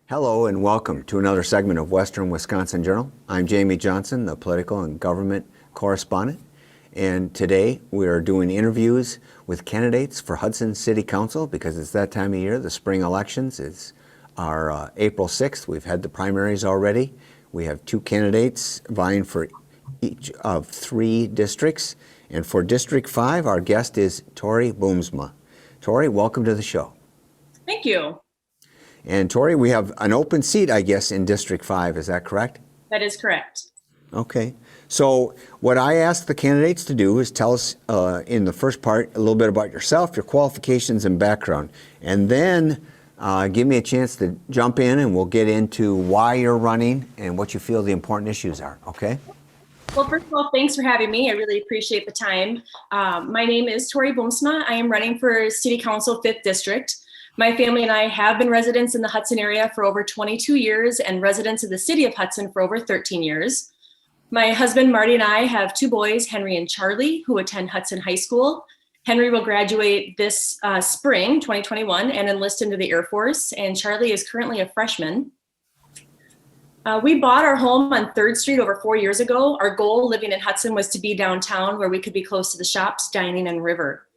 Hello and welcome to another segment of Western Wisconsin Journal. I'm Jamie Johnson, the political and government correspondent. And today we are doing interviews with candidates for Hudson City Council because it's that time of year. The spring elections are April 6th. We've had the primaries already. We have two candidates vying for each of three districts. And for District 5, our guest is Tori Boomsma. Tori, welcome to the show. Thank you. And Tori, we have an open seat, I guess, in District 5. Is that correct? That is correct. Okay. So what I ask the candidates to do is tell us in the first part a little bit about yourself, your qualifications and background, and then give me a chance to jump in and we'll get into why you're running and what you feel the important issues are. Okay? Well, first of all, thanks for having me. I really appreciate the time. My name is Tori Boomsma. I am running for City Council 5th District. My family and I have been residents in the Hudson area for over 22 years and residents of the city of Hudson for over 13 years. My husband, Marty, and I have two boys, Henry and Charlie, who attend Hudson High School. Henry will graduate this spring, 2021, and enlist into the Air Force, and Charlie is currently a freshman. We bought our home on 3rd Street over 4 years ago. Our goal living in Hudson was to be downtown where we could be close to the shops, dining, and river.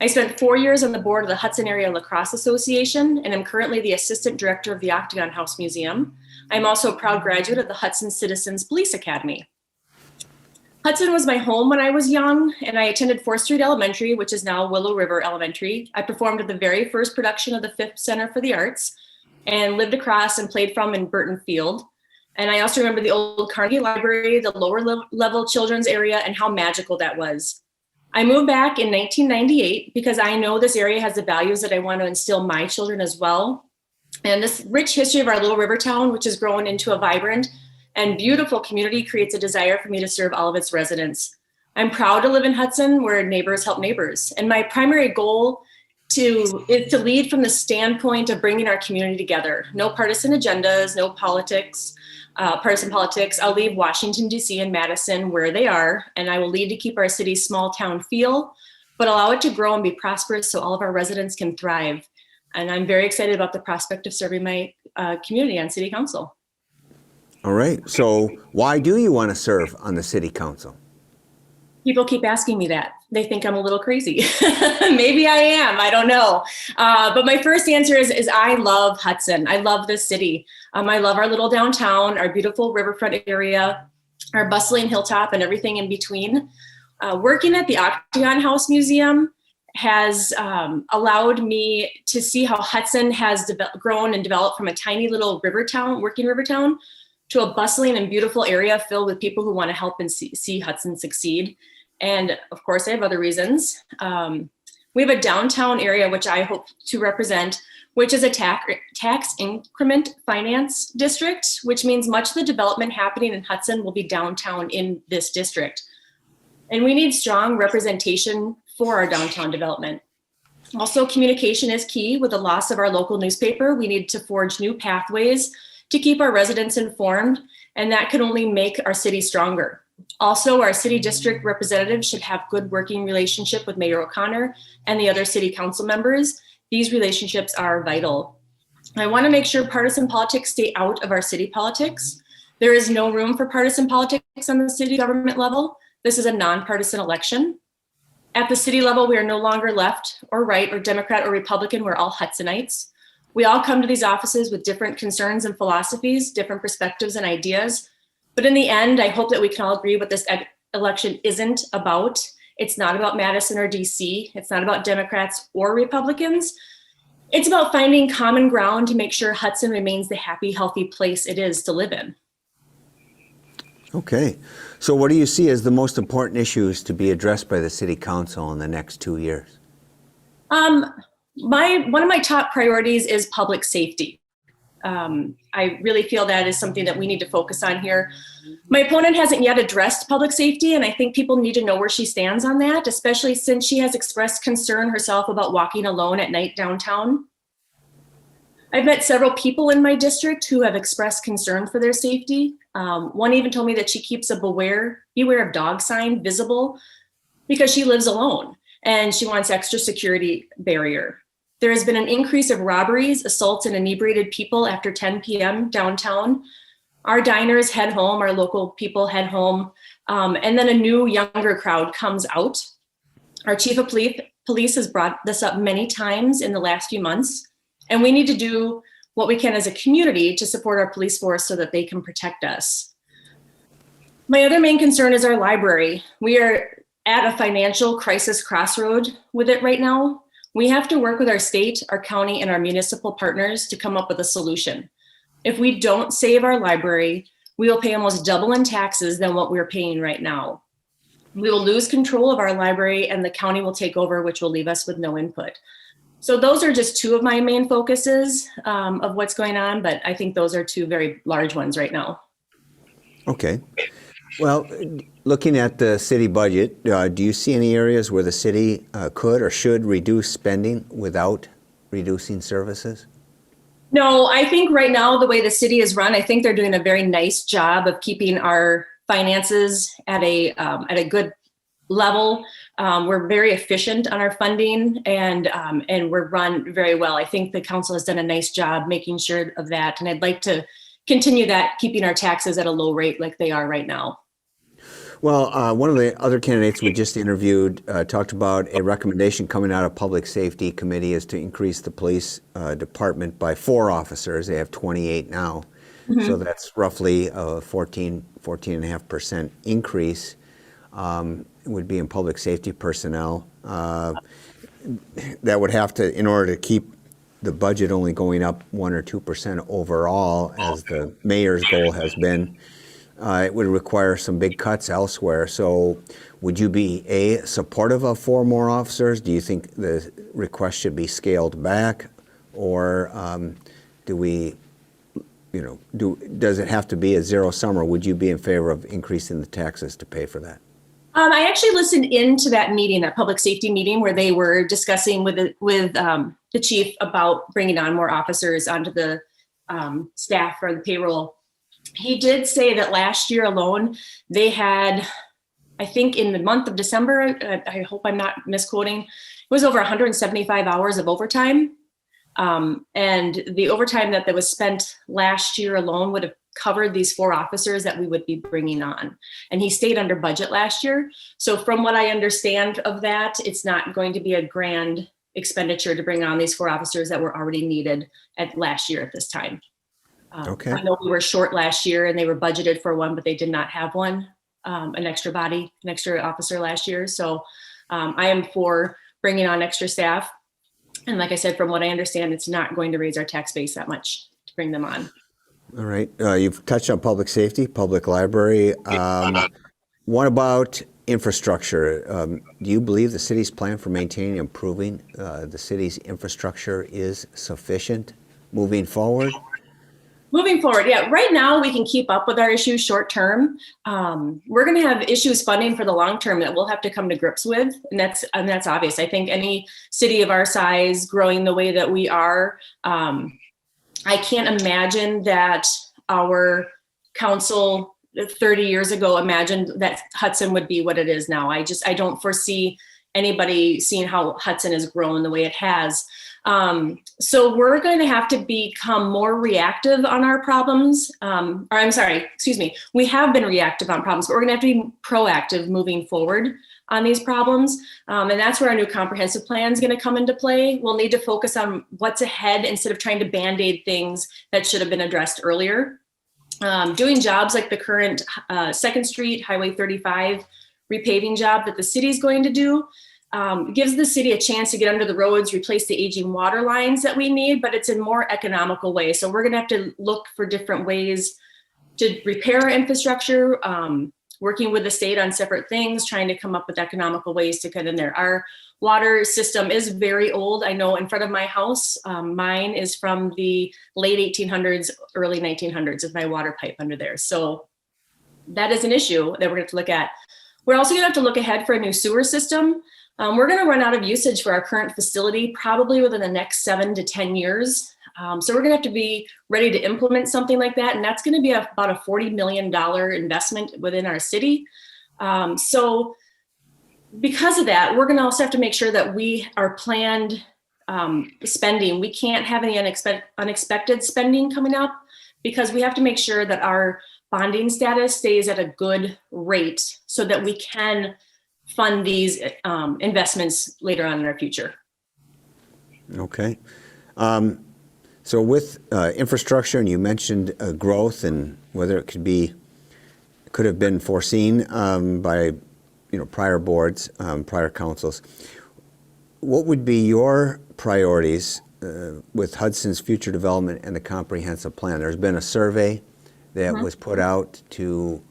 I spent 4 years on the board of the Hudson Area Lacrosse Association, and I'm currently the assistant director of the Octagon House Museum. I'm also a proud graduate of the Hudson Citizens Police Academy. Hudson was my home when I was young, and I attended 4th Street Elementary, which is now Willow River Elementary. I performed at the very first production of the Fifth Center for the Arts and lived across and played from in Burton Field. And I also remember the old Carnegie Library, the lower level children's area, and how magical that was. I moved back in 1998 because I know this area has the values that I want to instill my children as well. And this rich history of our little river town, which has grown into a vibrant and beautiful community, creates a desire for me to serve all of its residents. I'm proud to live in Hudson where neighbors help neighbors. And my primary goal is to lead from the standpoint of bringing our community together. No partisan agendas, no partisan politics. I'll leave Washington, D.C. and Madison where they are, and I will lead to keep our city's small town feel, but allow it to grow and be prosperous so all of our residents can thrive. And I'm very excited about the prospect of serving my community on City Council. All right. So why do you want to serve on the City Council? People keep asking me that. They think I'm a little crazy. Maybe I am, I don't know. But my first answer is I love Hudson. I love this city. I love our little downtown, our beautiful riverfront area, our bustling hilltop and everything in between. Working at the Octagon House Museum has allowed me to see how Hudson has grown and developed from a tiny little river town, working river town, to a bustling and beautiful area filled with people who want to help and see Hudson succeed. And of course, I have other reasons. We have a downtown area, which I hope to represent, which is a tax increment finance district, which means much of the development happening in Hudson will be downtown in this district. And we need strong representation for our downtown development. Also, communication is key. With the loss of our local newspaper, we need to forge new pathways to keep our residents informed, and that can only make our city stronger. Also, our city district representatives should have good working relationship with Mayor O'Connor and the other city council members. These relationships are vital. I want to make sure partisan politics stay out of our city politics. There is no room for partisan politics on the city government level. This is a nonpartisan election. At the city level, we are no longer left or right or Democrat or Republican. We're all Hudsonites. We all come to these offices with different concerns and philosophies, different perspectives and ideas. But in the end, I hope that we can all agree what this election isn't about. It's not about Madison or DC. It's not about Democrats or Republicans. It's about finding common ground to make sure Hudson remains the happy, healthy place it is to live in. Okay. So what do you see as the most important issues to be addressed by the City Council in the next 2 years? One of my top priorities is public safety. I really feel that is something that we need to focus on here. My opponent hasn't yet addressed public safety, and I think people need to know where she stands on that, especially since she has expressed concern herself about walking alone at night downtown. I've met several people in my district who have expressed concern for their safety. One even told me that she keeps a beware of dog sign visible because she lives alone and she wants extra security barrier. There has been an increase of robberies, assaults, and inebriated people after 10 p.m. downtown. Our diners head home, our local people head home, and then a new, younger crowd comes out. Our chief of police has brought this up many times in the last few months, and we need to do what we can as a community to support our police force so that they can protect us. My other main concern is our library. We are at a financial crisis crossroad with it right now. We have to work with our state, our county, and our municipal partners to come up with a solution. If we don't save our library, we will pay almost double in taxes than what we're paying right now. We will lose control of our library and the county will take over, which will leave us with no input. So those are just two of my main focuses of what's going on, but I think those are two very large ones right now. Okay. Well, looking at the city budget, do you see any areas where the city could or should reduce spending without reducing services? No, I think right now, the way the city is run, I think they're doing a very nice job of keeping our finances at a good level. We're very efficient on our funding and we're run very well. I think the council has done a nice job making sure of that. And I'd like to continue that, keeping our taxes at a low rate like they are right now. Well, one of the other candidates we just interviewed talked about a recommendation coming out of Public Safety Committee is to increase the police department by 4 officers. They have 28 now. Mm-hmm. So that's roughly a 14.5% increase would be in public safety personnel. That would have to, in order to keep the budget only going up 1 or 2% overall, as the mayor's goal has been, it would require some big cuts elsewhere. So would you be supportive of 4 more officers? Do you think the request should be scaled back? Or does it have to be a zero sum, or would you be in favor of increasing the taxes to pay for that? I actually listened into that meeting, that public safety meeting, where they were discussing with the chief about bringing on more officers onto the staff or the payroll. He did say that last year alone, they had, I think in the month of December, I hope I'm not misquoting, it was over 175 hours of overtime. And the overtime that was spent last year alone would have covered these 4 officers that we would be bringing on. And he stayed under budget last year. So from what I understand of that, it's not going to be a grand expenditure to bring on these 4 officers that were already needed at last year at this time. Okay. I know we were short last year and they were budgeted for one, but they did not have one, an extra officer last year. So I am for bringing on extra staff. And like I said, from what I understand, it's not going to raise our tax base that much to bring them on. All right. You've touched on public safety, public library. What about infrastructure? Do you believe the city's plan for maintaining and improving the city's infrastructure is sufficient moving forward? Moving forward, yeah. Right now, we can keep up with our issues short term. We're going to have issues funding for the long term that we'll have to come to grips with, and that's obvious. I think any city of our size, growing the way that we are, I can't imagine that our council 30 years ago imagined that Hudson would be what it is now. I don't foresee anybody seeing how Hudson has grown the way it has. So we're going to have to become more reactive on our problems. We have been reactive on problems, but we're going to have to be proactive moving forward on these problems. And that's where our new comprehensive plan is going to come into play. We'll need to focus on what's ahead instead of trying to band-aid things that should have been addressed earlier. Doing jobs like the current 2nd Street, Highway 35 repaving job that the city is going to do gives the city a chance to get under the roads, replace the aging water lines that we need, but it's in more economical way. So we're going to have to look for different ways to repair our infrastructure, working with the state on separate things, trying to come up with economical ways to cut in there. Our water system is very old. I know in front of my house, mine is from the late 1800s, early 1900s with my water pipe under there. So that is an issue that we're going to have to look at. We're also going to have to look ahead for a new sewer system. We're going to run out of usage for our current facility probably within the next 7 to 10 years. So we're going to have to be ready to implement something like that. And that's going to be about a $40 million investment within our city. So because of that, we're going to also have to make sure that we are planned spending. We can't have any unexpected spending coming up because we have to make sure that our bonding status stays at a good rate so that we can fund these investments later on in our future. Okay. So with infrastructure, and you mentioned growth and whether it could have been foreseen by prior boards, prior councils. What would be your priorities with Hudson's future development and the comprehensive plan? There's been a survey that was put out to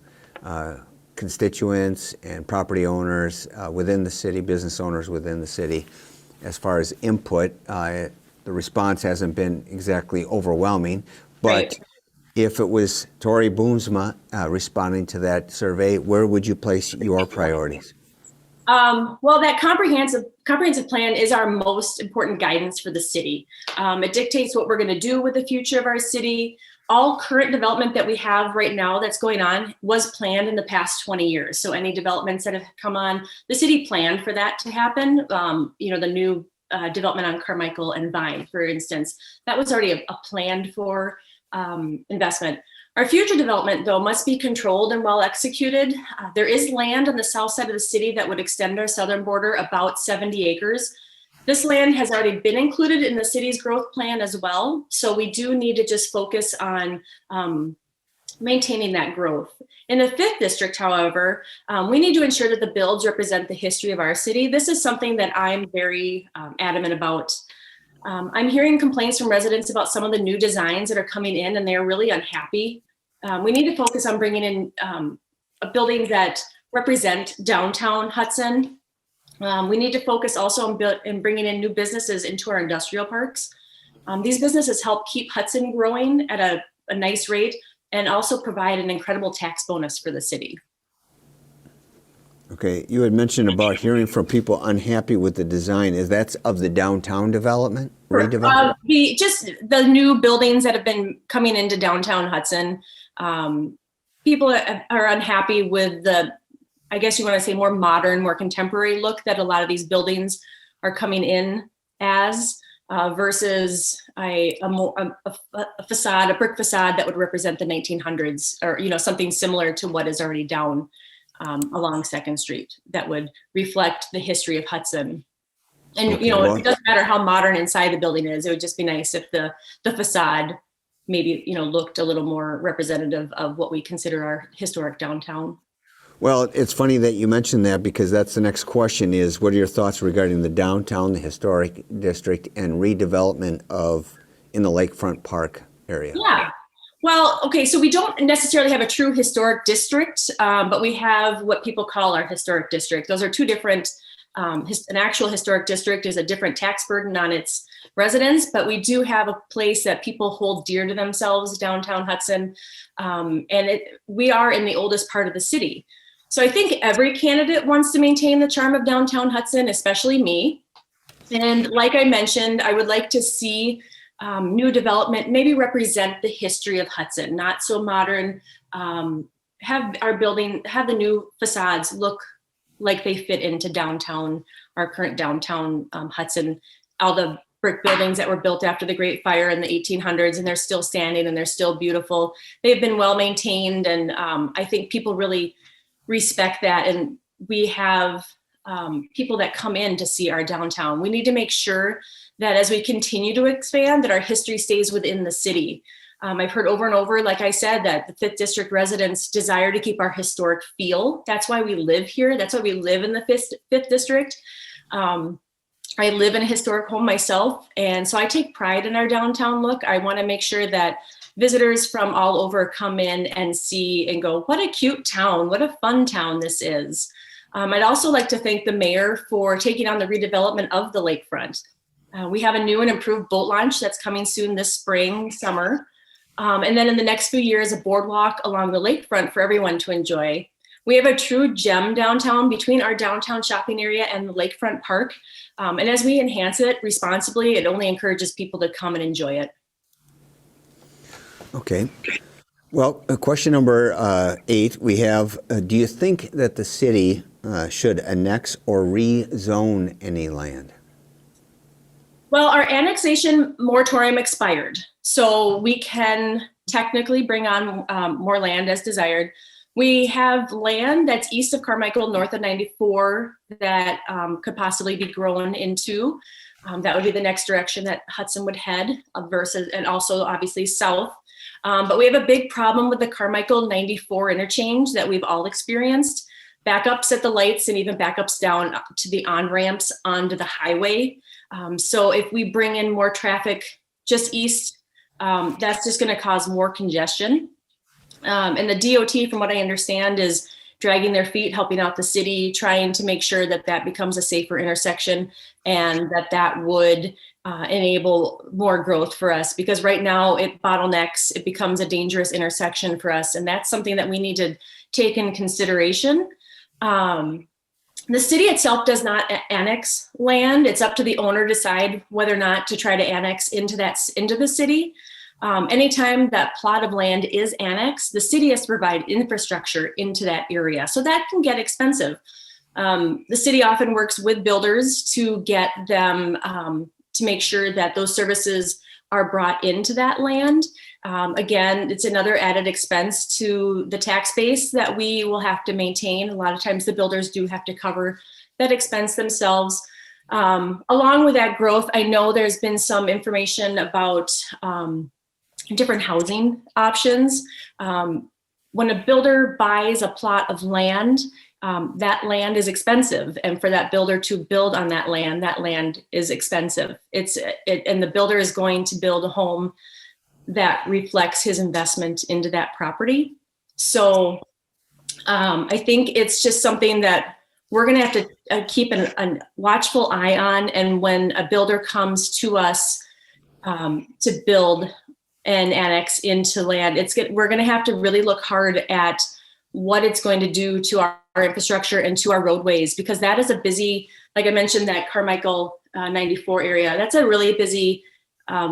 constituents and property owners within the city, business owners within the city. As far as input, the response hasn't been exactly overwhelming, but Right. If it was Tori Boomsma responding to that survey, where would you place your priorities? Well, that comprehensive plan is our most important guidance for the city. It dictates what we're going to do with the future of our city. All current development that we have right now that's going on was planned in the past 20 years. So any developments that have come on, the city planned for that to happen. The new development on Carmichael and Vine, for instance, that was already a planned for investment. Our future development, though, must be controlled and well executed. There is land on the south side of the city that would extend our southern border about 70 acres. This land has already been included in the city's growth plan as well. So we do need to just focus on maintaining that growth. In the 5th district, however, we need to ensure that the builds represent the history of our city. This is something that I'm very adamant about. I'm hearing complaints from residents about some of the new designs that are coming in, and they're really unhappy. We need to focus on bringing in buildings that represent downtown Hudson. We need to focus also on bringing in new businesses into our industrial parks. These businesses help keep Hudson growing at a nice rate and also provide an incredible tax bonus for the city. Okay, you had mentioned about hearing from people unhappy with the design. Is that of the downtown development, redevelopment? Just the new buildings that have been coming into downtown Hudson. People are unhappy with I guess you want to say more modern, more contemporary look that a lot of these buildings are coming in as versus a facade, a brick facade that would represent the 1900s or, something similar to what is already down along 2nd Street that would reflect the history of Hudson. And, Okay, well, it doesn't matter how modern inside the building is. It would just be nice if the facade maybe, looked a little more representative of what we consider our historic downtown. Well, it's funny that you mentioned that because that's the next question is, what are your thoughts regarding the downtown, the historic district, and redevelopment in the Lakefront Park area? Yeah. Well, okay, so we don't necessarily have a true historic district, but we have what people call our historic district. Those are two different, an actual historic district is a different tax burden on its residents, but we do have a place that people hold dear to themselves, downtown Hudson, and we are in the oldest part of the city. So I think every candidate wants to maintain the charm of downtown Hudson, especially me. And like I mentioned, I would like to see new development maybe represent the history of Hudson, not so modern. Have the new facades look like they fit into downtown, our current downtown Hudson. All the brick buildings that were built after the Great Fire in the 1800s, and they're still standing and they're still beautiful. They've been well maintained, and I think people really respect that. And we have people that come in to see our downtown. We need to make sure that as we continue to expand, that our history stays within the city. I've heard over and over, like I said, that the 5th District residents desire to keep our historic feel. That's why we live here. That's why we live in the 5th District. I live in a historic home myself, and so I take pride in our downtown look. I want to make sure that visitors from all over come in and see and go, what a cute town, what a fun town this is. I'd also like to thank the mayor for taking on the redevelopment of the lakefront. We have a new and improved boat launch that's coming soon this spring, summer. And then in the next few years, a boardwalk along the lakefront for everyone to enjoy. We have a true gem downtown between our downtown shopping area and the lakefront park. And as we enhance it responsibly, it only encourages people to come and enjoy it. Okay. Well, question number 8, we have, do you think that the city should annex or rezone any land? Well, our annexation moratorium expired, so we can technically bring on more land as desired. We have land that's east of Carmichael, north of 94, that could possibly be grown into. That would be the next direction that Hudson would head versus, and also obviously south. But we have a big problem with the Carmichael 94 interchange that we've all experienced. Backups at the lights and even backups down to the on-ramps onto the highway. So if we bring in more traffic just east, that's just going to cause more congestion. And the DOT, from what I understand, is dragging their feet, helping out the city, trying to make sure that that becomes a safer intersection and that would enable more growth for us. Because right now it bottlenecks, it becomes a dangerous intersection for us. And that's something that we need to take in consideration. The city itself does not annex land. It's up to the owner to decide whether or not to try to annex into the city. Anytime that plot of land is annexed, the city has to provide infrastructure into that area. So that can get expensive. The city often works with builders to get them to make sure that those services are brought into that land. Again, it's another added expense to the tax base that we will have to maintain. A lot of times the builders do have to cover that expense themselves. Along with that growth, I know there's been some information about different housing options. When a builder buys a plot of land, that land is expensive. And for that builder to build on that land is expensive. And the builder is going to build a home that reflects his investment into that property. So I think it's just something that we're going to have to keep a watchful eye on. And when a builder comes to us to build and annex into land, we're going to have to really look hard at what it's going to do to our infrastructure and to our roadways, because that is a busy, like I mentioned, that Carmichael 94 area, that's a really busy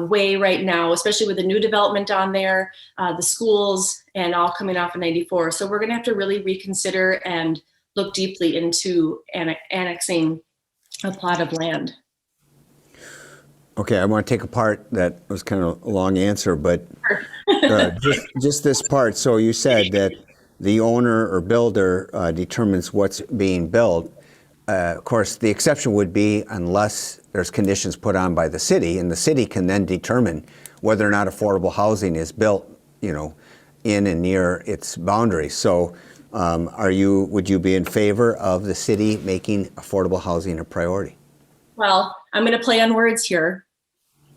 way right now, especially with the new development on there, the schools, and all coming off of 94. So we're going to have to really reconsider and look deeply into annexing a plot of land. Okay, I want to take apart that was kind of a long answer, but just this part. So you said that the owner or builder determines what's being built. Of course, the exception would be unless there's conditions put on by the city, and the city can then determine whether or not affordable housing is built, in and near its boundaries. So, would you be in favor of the city making affordable housing a priority? Well, I'm going to play on words here.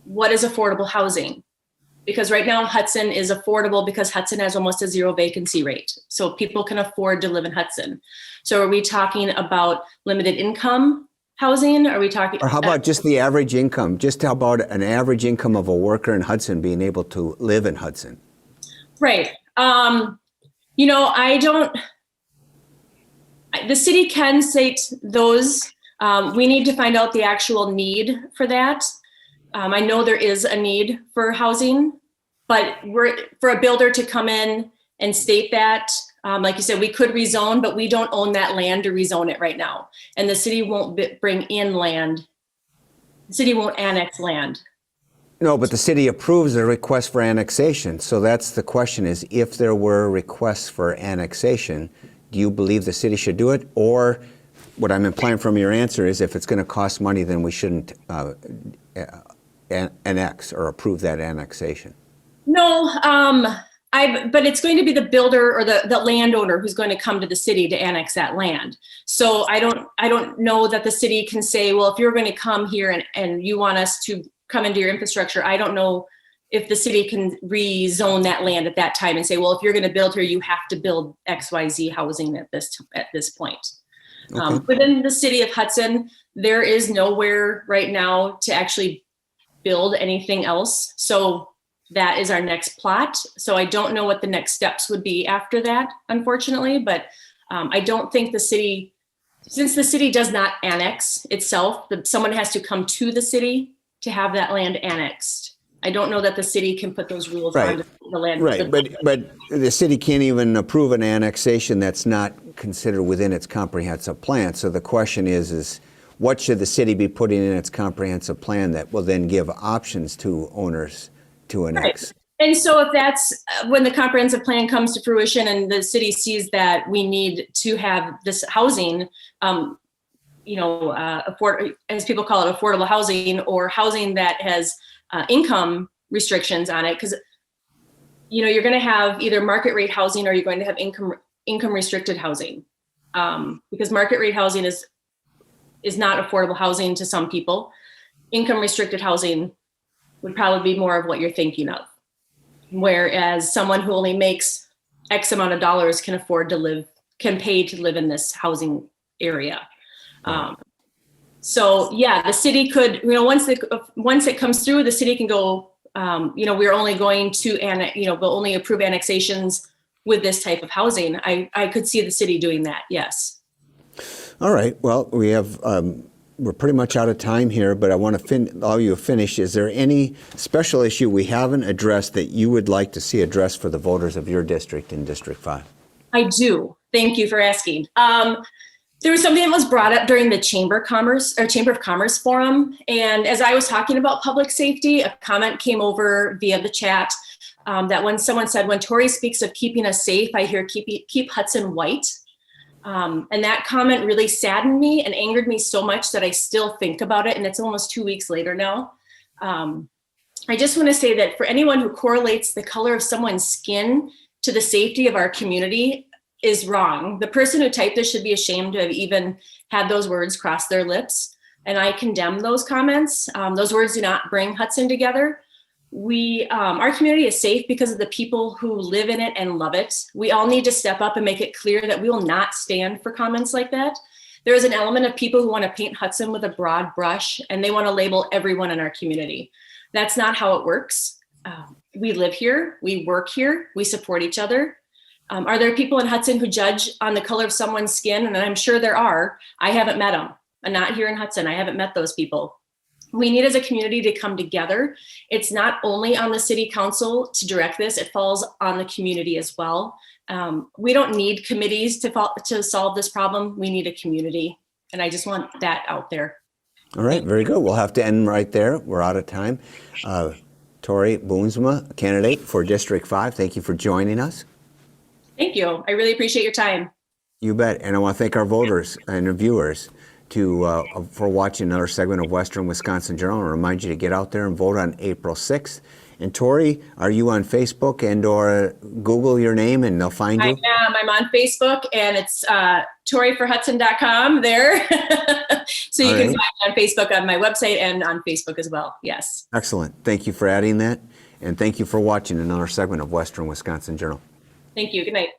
What is affordable housing? Because right now Hudson is affordable because Hudson has almost a 0 vacancy rate. So people can afford to live in Hudson. So are we talking about limited income housing? Are we talking? Or how about just the average income? Just how about an average income of a worker in Hudson being able to live in Hudson? Right. The city can state those. We need to find out the actual need for that. I know there is a need for housing, but for a builder to come in and state that, like you said, we could rezone, but we don't own that land to rezone it right now. And the city won't bring in land. The city won't annex land. No, but the city approves a request for annexation. So that's the question is, if there were requests for annexation, do you believe the city should do it? Or what I'm implying from your answer is if it's going to cost money, then we shouldn't annex or approve that annexation. No, but it's going to be the builder or the landowner who's going to come to the city to annex that land. So I don't know that the city can say, well, if you're going to come here and you want us to come into your infrastructure, I don't know if the city can rezone that land at that time and say, well, if you're going to build here, you have to build XYZ housing at this point. Okay. Within the city of Hudson, there is nowhere right now to actually build anything else. So that is our next plot. So I don't know what the next steps would be after that, unfortunately, but I don't think the city, since the city does not annex itself, someone has to come to the city to have that land annexed. I don't know that the city can put those rules on the land. Right, but the city can't even approve an annexation that's not considered within its comprehensive plan. So the question is what should the city be putting in its comprehensive plan that will then give options to owners to annex? Right. And so if that's when the comprehensive plan comes to fruition and the city sees that we need to have this housing, as people call it, affordable housing, or housing that has income restrictions on it, because you're going to have either market rate housing or you're going to have income restricted housing, because market rate housing is not affordable housing to some people. Income restricted housing would probably be more of what you're thinking of, whereas someone who only makes X amount of dollars can pay to live in this housing area. So yeah, the city could, once it comes through, the city can go, we're only going to, we'll only approve annexations with this type of housing. I could see the city doing that, yes. All right, well, we're pretty much out of time here, but I want to allow you to finish. Is there any special issue we haven't addressed that you would like to see addressed for the voters of your district in District 5? I do. Thank you for asking. There was something that was brought up during the Chamber of Commerce forum. And as I was talking about public safety, a comment came over via the chat that when someone said, when Tori speaks of keeping us safe, I hear keep Hudson white. And that comment really saddened me and angered me so much that I still think about it. And it's almost 2 weeks later now. I just want to say that for anyone who correlates the color of someone's skin to the safety of our community is wrong. The person who typed this should be ashamed to have even had those words cross their lips. And I condemn those comments. Those words do not bring Hudson together. Our community is safe because of the people who live in it and love it. We all need to step up and make it clear that we will not stand for comments like that. There is an element of people who want to paint Hudson with a broad brush, and they want to label everyone in our community. That's not how it works. We live here, we work here, we support each other. Are there people in Hudson who judge on the color of someone's skin? And I'm sure there are. I haven't met them. I'm not here in Hudson. I haven't met those people. We need as a community to come together. It's not only on the city council to direct this, it falls on the community as well. We don't need committees to solve this problem. We need a community. And I just want that out there. All right, very good. We'll have to end right there. We're out of time. Tori Boomsma, candidate for District 5, thank you for joining us. Thank you. I really appreciate your time. You bet. And I want to thank our voters and viewers for watching another segment of Western Wisconsin Journal, and remind you to get out there and vote on April 6th. And Tori, are you on Facebook or Google your name and they'll find you? I am. I'm on Facebook, and it's toriforhudson.com there. So you can find me on Facebook, on my website, and on Facebook as well. Yes. Excellent. Thank you for adding that. And thank you for watching another segment of Western Wisconsin Journal. Thank you. Good night.